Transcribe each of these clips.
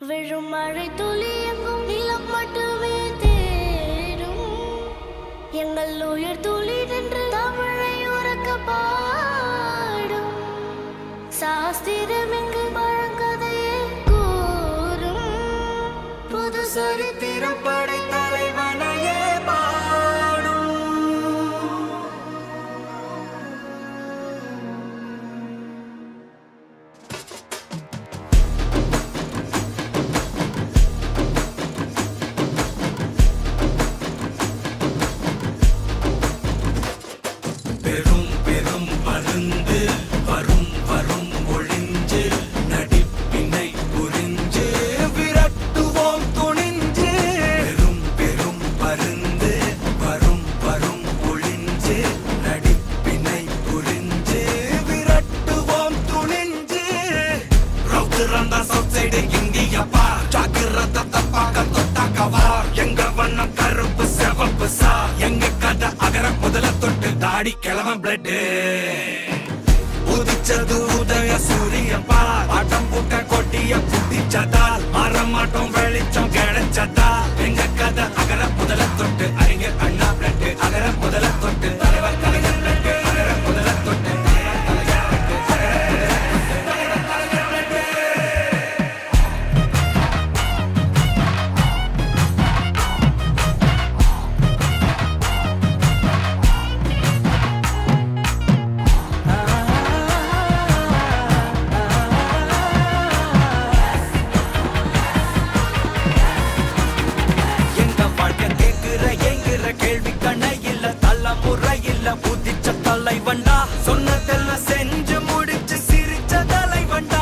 விழும் மழை துளி எங்கும் நிலம் மட்டுமே தேடும் எங்கள் உயிர் துளி நின்று தமிழை உறக்க பாடும் சாஸ்திரம் இங்கு பழங்கதையே கூறும் புது சரித்திரம் படை தலைவனையே கிளவன் பிளட் உதிச்சது உதய சூரியன் பார் ஆட்டம் பூட்ட கொட்டிய புதிச்சதால் மாறமாட்டோம் வெளிச்சம் கிடைச்சதா எங்க கதை அகர முதல தொட்டு அறிஞர் அண்ணா பிளட் அகர முதல தொட்டு தலைவர் கலைஞர் பிளட் அகர முதல தொட்டு தலைவண்டா சொன்னதெல்லாம் செஞ்சு முடிச்சு சிரிச்ச தலைவண்டா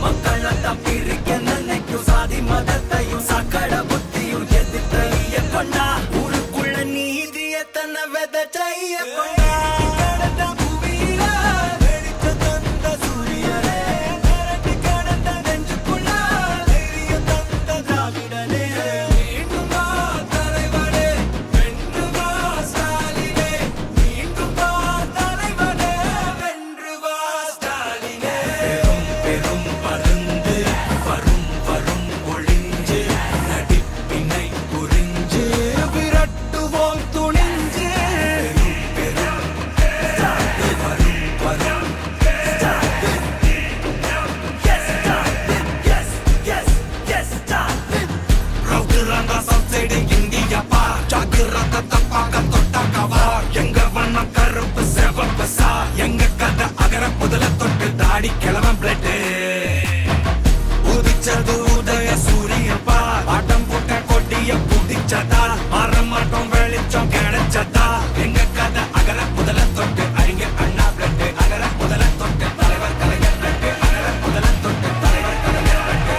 மக்களத்தான் பிரிக்க நினைக்கும் சாதி மதத்தையும் சக்கட புத்தியும் எதிர்த்தைய கொண்டா ஊருக்குள்ள நீதிய தன்னை விதைச்சைய கொண்டா கிளவன் பிளட் உதிச்சது உதய சூரியன் பார் ஆட்டம் போட்ட கொட்டிய புதிச்சதால் மாறமாட்டோம் வெளிச்சம் கிடைச்சதா எங்க கதை அகர முதல தொட்டு அறிஞர் அண்ணா பிளட் அகர முதல தொட்டு தலைவர் கலைஞர் பிளட் அகர முதல தொட்டு தலைவர் கலைஞர் பிளட்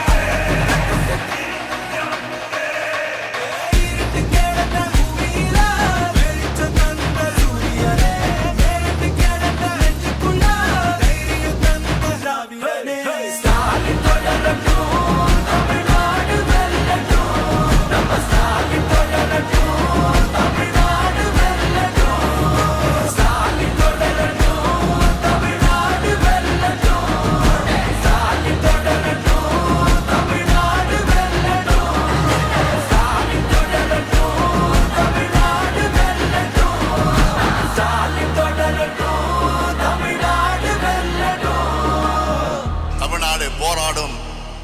தமிழ்நாடு போராடும்,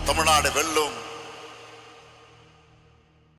தமிழ்நாடு வெல்லும்.